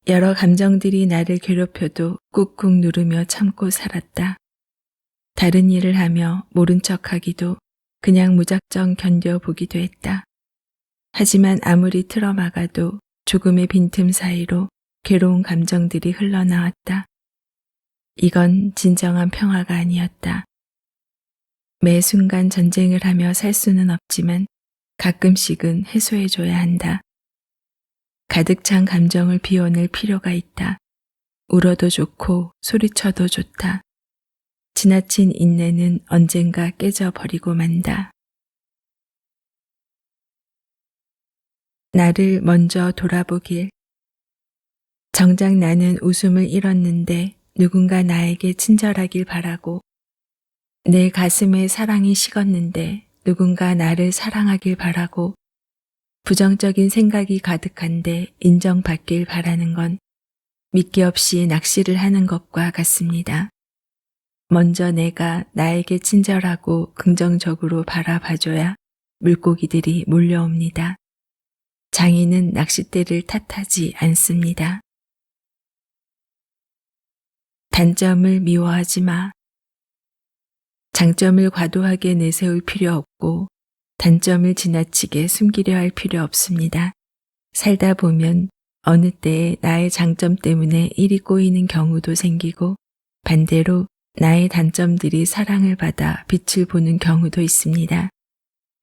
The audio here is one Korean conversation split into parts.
여러 감정들이 나를 괴롭혀도 꾹꾹 누르며 참고 살았다. 다른 일을 하며 모른 척하기도 그냥 무작정 견뎌보기도 했다. 하지만 아무리 틀어막아도 조금의 빈틈 사이로 괴로운 감정들이 흘러나왔다. 이건 진정한 평화가 아니었다. 매 순간 전쟁을 하며 살 수는 없지만 가끔씩은 해소해줘야 한다. 가득 찬 감정을 비워낼 필요가 있다. 울어도 좋고 소리쳐도 좋다. 지나친 인내는 언젠가 깨져버리고 만다. 나를 먼저 돌아보길. 정작 나는 웃음을 잃었는데 누군가 나에게 친절하길 바라고, 내 가슴에 사랑이 식었는데 누군가 나를 사랑하길 바라고, 부정적인 생각이 가득한데 인정받길 바라는 건 미끼 없이 낚시를 하는 것과 같습니다. 먼저 내가 나에게 친절하고 긍정적으로 바라봐줘야 물고기들이 몰려옵니다. 장인은 낚싯대를 탓하지 않습니다. 단점을 미워하지 마. 장점을 과도하게 내세울 필요 없고 단점을 지나치게 숨기려 할 필요 없습니다. 살다 보면 어느 때에 나의 장점 때문에 일이 꼬이는 경우도 생기고 반대로 나의 단점들이 사랑을 받아 빛을 보는 경우도 있습니다.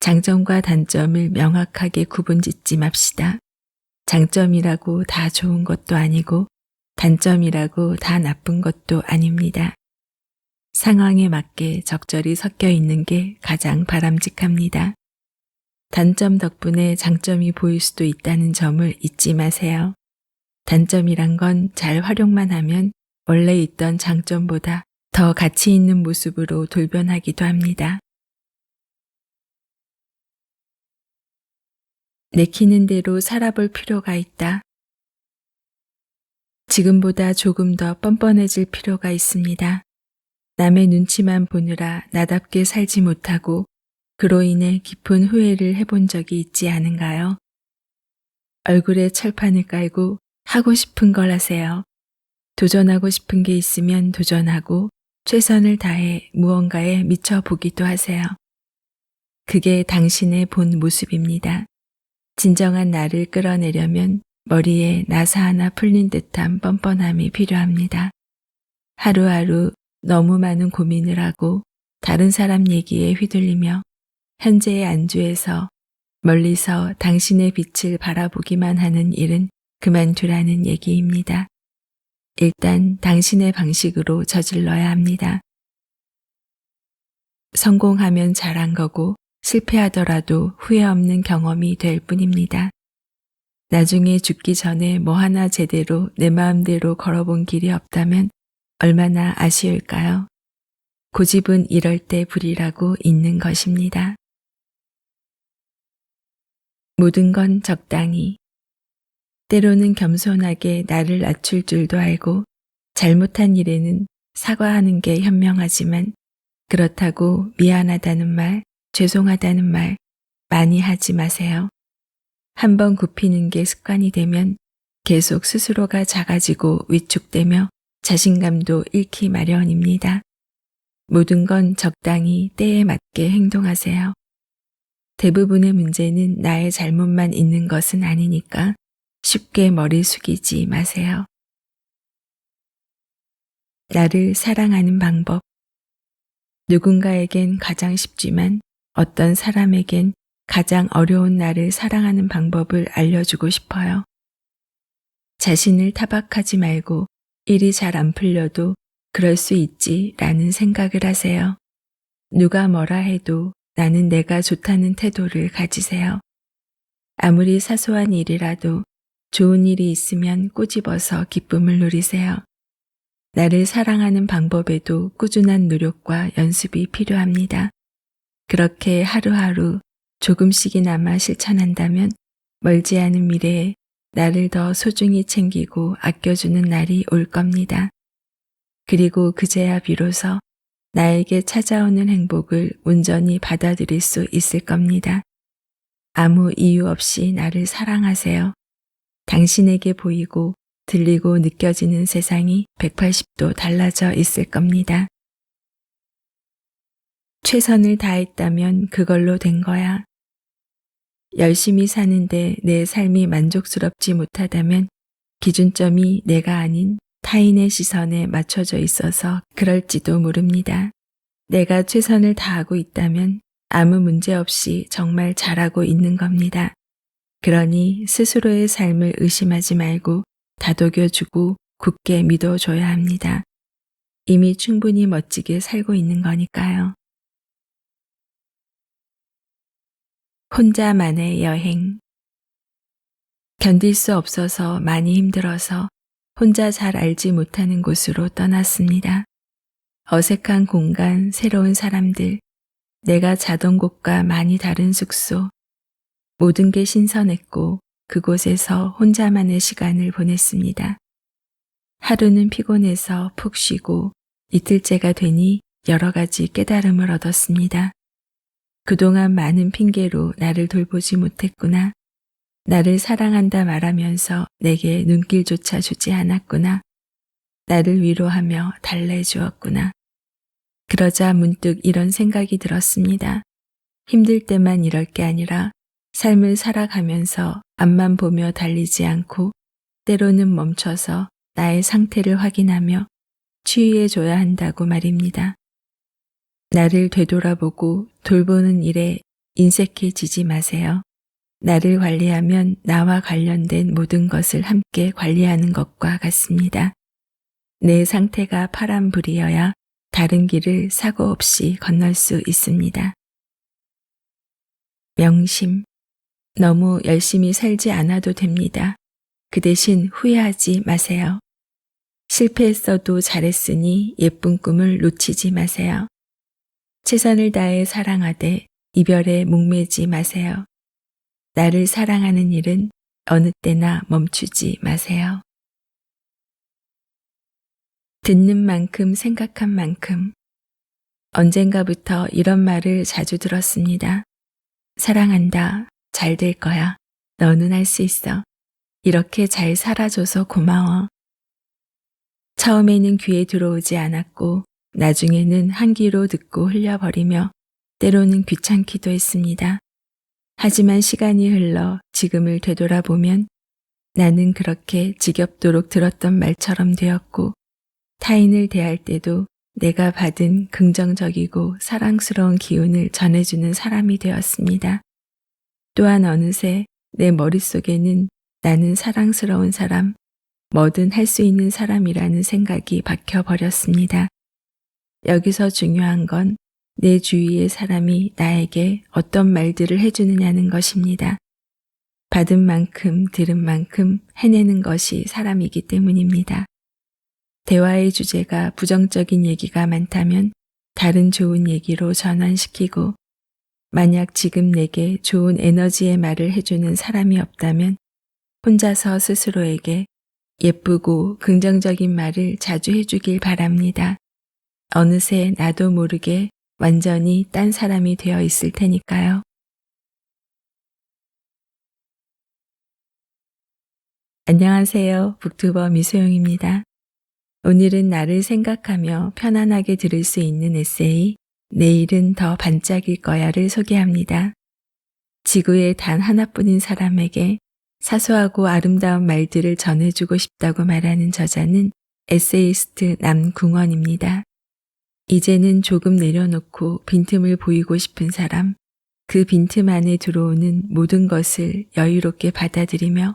장점과 단점을 명확하게 구분짓지 맙시다. 장점이라고 다 좋은 것도 아니고 단점이라고 다 나쁜 것도 아닙니다. 상황에 맞게 적절히 섞여 있는 게 가장 바람직합니다. 단점 덕분에 장점이 보일 수도 있다는 점을 잊지 마세요. 단점이란 건 잘 활용만 하면 원래 있던 장점보다 더 가치 있는 모습으로 돌변하기도 합니다. 내키는 대로 살아볼 필요가 있다. 지금보다 조금 더 뻔뻔해질 필요가 있습니다. 남의 눈치만 보느라 나답게 살지 못하고 그로 인해 깊은 후회를 해본 적이 있지 않은가요? 얼굴에 철판을 깔고 하고 싶은 걸 하세요. 도전하고 싶은 게 있으면 도전하고 최선을 다해 무언가에 미쳐보기도 하세요. 그게 당신의 본 모습입니다. 진정한 나를 끌어내려면 머리에 나사 하나 풀린 듯한 뻔뻔함이 필요합니다. 하루하루 너무 많은 고민을 하고 다른 사람 얘기에 휘둘리며 현재의 안주에서 멀리서 당신의 빛을 바라보기만 하는 일은 그만두라는 얘기입니다. 일단 당신의 방식으로 저질러야 합니다. 성공하면 잘한 거고 실패하더라도 후회 없는 경험이 될 뿐입니다. 나중에 죽기 전에 뭐 하나 제대로 내 마음대로 걸어본 길이 없다면 얼마나 아쉬울까요? 고집은 이럴 때 부리라고 있는 것입니다. 모든 건 적당히. 때로는 겸손하게 나를 낮출 줄도 알고 잘못한 일에는 사과하는 게 현명하지만 그렇다고 미안하다는 말, 죄송하다는 말 많이 하지 마세요. 한번 굽히는 게 습관이 되면 계속 스스로가 작아지고 위축되며 자신감도 잃기 마련입니다. 모든 건 적당히 때에 맞게 행동하세요. 대부분의 문제는 나의 잘못만 있는 것은 아니니까 쉽게 머리 숙이지 마세요. 나를 사랑하는 방법. 누군가에겐 가장 쉽지만 어떤 사람에겐 가장 어려운 나를 사랑하는 방법을 알려주고 싶어요. 자신을 타박하지 말고 일이 잘 안 풀려도 그럴 수 있지 라는 생각을 하세요. 누가 뭐라 해도 나는 내가 좋다는 태도를 가지세요. 아무리 사소한 일이라도 좋은 일이 있으면 꼬집어서 기쁨을 누리세요. 나를 사랑하는 방법에도 꾸준한 노력과 연습이 필요합니다. 그렇게 하루하루 조금씩이나마 실천한다면 멀지 않은 미래에 나를 더 소중히 챙기고 아껴주는 날이 올 겁니다. 그리고 그제야 비로소 나에게 찾아오는 행복을 온전히 받아들일 수 있을 겁니다. 아무 이유 없이 나를 사랑하세요. 당신에게 보이고 들리고 느껴지는 세상이 180도 달라져 있을 겁니다. 최선을 다했다면 그걸로 된 거야. 열심히 사는데 내 삶이 만족스럽지 못하다면 기준점이 내가 아닌 타인의 시선에 맞춰져 있어서 그럴지도 모릅니다. 내가 최선을 다하고 있다면 아무 문제 없이 정말 잘하고 있는 겁니다. 그러니 스스로의 삶을 의심하지 말고 다독여주고 굳게 믿어줘야 합니다. 이미 충분히 멋지게 살고 있는 거니까요. 혼자만의 여행. 견딜 수 없어서 많이 힘들어서 혼자 잘 알지 못하는 곳으로 떠났습니다. 어색한 공간, 새로운 사람들, 내가 자던 곳과 많이 다른 숙소, 모든 게 신선했고 그곳에서 혼자만의 시간을 보냈습니다. 하루는 피곤해서 푹 쉬고 이틀째가 되니 여러 가지 깨달음을 얻었습니다. 그동안 많은 핑계로 나를 돌보지 못했구나. 나를 사랑한다 말하면서 내게 눈길조차 주지 않았구나. 나를 위로하며 달래주었구나. 그러자 문득 이런 생각이 들었습니다. 힘들 때만 이럴 게 아니라 삶을 살아가면서 앞만 보며 달리지 않고 때로는 멈춰서 나의 상태를 확인하며 치유해줘야 한다고 말입니다. 나를 되돌아보고 돌보는 일에 인색해지지 마세요. 나를 관리하면 나와 관련된 모든 것을 함께 관리하는 것과 같습니다. 내 상태가 파란불이어야 다른 길을 사고 없이 건널 수 있습니다. 명심. 너무 열심히 살지 않아도 됩니다. 그 대신 후회하지 마세요. 실패했어도 잘했으니 예쁜 꿈을 놓치지 마세요. 최선을 다해 사랑하되 이별에 목매지 마세요. 나를 사랑하는 일은 어느 때나 멈추지 마세요. 듣는 만큼 생각한 만큼. 언젠가부터 이런 말을 자주 들었습니다. 사랑한다. 잘 될 거야. 너는 할 수 있어. 이렇게 잘 살아줘서 고마워. 처음에는 귀에 들어오지 않았고 나중에는 한 귀로 듣고 흘려버리며 때로는 귀찮기도 했습니다. 하지만 시간이 흘러 지금을 되돌아보면 나는 그렇게 지겹도록 들었던 말처럼 되었고 타인을 대할 때도 내가 받은 긍정적이고 사랑스러운 기운을 전해주는 사람이 되었습니다. 또한 어느새 내 머릿속에는 나는 사랑스러운 사람, 뭐든 할 수 있는 사람이라는 생각이 박혀버렸습니다. 여기서 중요한 건 내 주위의 사람이 나에게 어떤 말들을 해주느냐는 것입니다. 받은 만큼 들은 만큼 해내는 것이 사람이기 때문입니다. 대화의 주제가 부정적인 얘기가 많다면 다른 좋은 얘기로 전환시키고 만약 지금 내게 좋은 에너지의 말을 해주는 사람이 없다면 혼자서 스스로에게 예쁘고 긍정적인 말을 자주 해주길 바랍니다. 어느새 나도 모르게 완전히 딴 사람이 되어 있을 테니까요. 안녕하세요. 북튜버 미소영입니다. 오늘은 나를 생각하며 편안하게 들을 수 있는 에세이 내일은 더 반짝일 거야를 소개합니다. 지구에 단 하나뿐인 사람에게 사소하고 아름다운 말들을 전해주고 싶다고 말하는 저자는 에세이스트 남궁원입니다. 이제는 조금 내려놓고 빈틈을 보이고 싶은 사람, 그 빈틈 안에 들어오는 모든 것을 여유롭게 받아들이며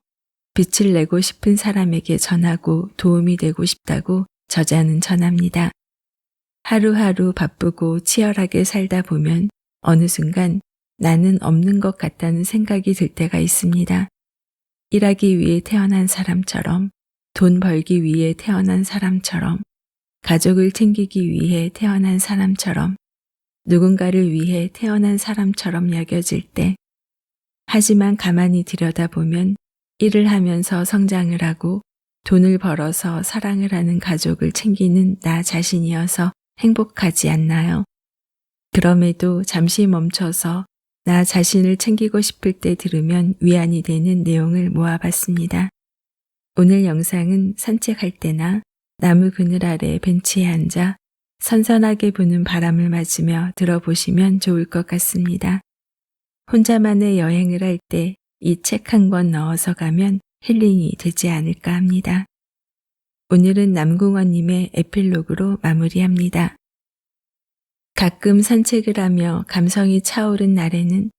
빛을 내고 싶은 사람에게 전하고 도움이 되고 싶다고 저자는 전합니다. 하루하루 바쁘고 치열하게 살다 보면 어느 순간 나는 없는 것 같다는 생각이 들 때가 있습니다. 일하기 위해 태어난 사람처럼, 돈 벌기 위해 태어난 사람처럼, 가족을 챙기기 위해 태어난 사람처럼, 누군가를 위해 태어난 사람처럼 여겨질 때, 하지만 가만히 들여다보면 일을 하면서 성장을 하고 돈을 벌어서 사랑을 하는 가족을 챙기는 나 자신이어서 행복하지 않나요? 그럼에도 잠시 멈춰서 나 자신을 챙기고 싶을 때 들으면 위안이 되는 내용을 모아봤습니다. 오늘 영상은 산책할 때나 나무 그늘 아래 벤치에 앉아 선선하게 부는 바람을 맞으며 들어보시면 좋을 것 같습니다. 혼자만의 여행을 할 때 이 책 한 권 넣어서 가면 힐링이 되지 않을까 합니다. 오늘은 남궁원님의 에필로그로 마무리합니다. 가끔 산책을 하며 감성이 차오른 날에는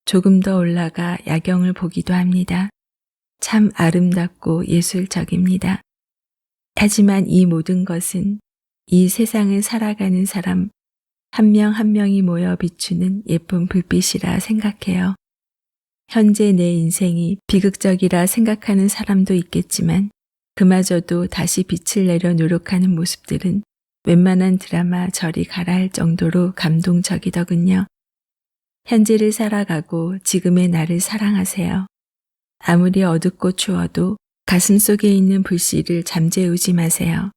조금 더 올라가 야경을 보기도 합니다. 참 아름답고 예술적입니다. 하지만 이 모든 것은 이 세상을 살아가는 사람 한 명 한 명이 모여 비추는 예쁜 불빛이라 생각해요. 현재 내 인생이 비극적이라 생각하는 사람도 있겠지만 그마저도 다시 빛을 내려 노력하는 모습들은 웬만한 드라마 저리 가라 할 정도로 감동적이더군요. 현재를 살아가고 지금의 나를 사랑하세요. 아무리 어둡고 추워도 가슴 속에 있는 불씨를 잠재우지 마세요.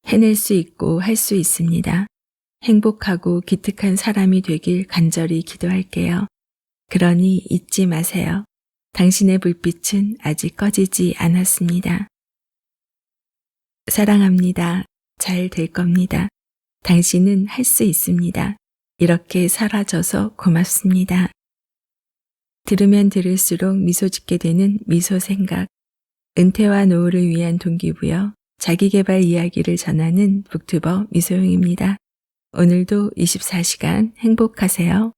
해낼 수 있고 할 수 있습니다. 행복하고 기특한 사람이 되길 간절히 기도할게요. 그러니 잊지 마세요. 당신의 불빛은 아직 꺼지지 않았습니다. 사랑합니다. 잘 될 겁니다. 당신은 할 수 있습니다. 이렇게 사라져서 고맙습니다. 들으면 들을수록 미소 짓게 되는 미소 생각. 은퇴와 노후를 위한 동기부여 자기계발 이야기를 전하는 북튜버 미소영입니다. 오늘도 24시간 행복하세요.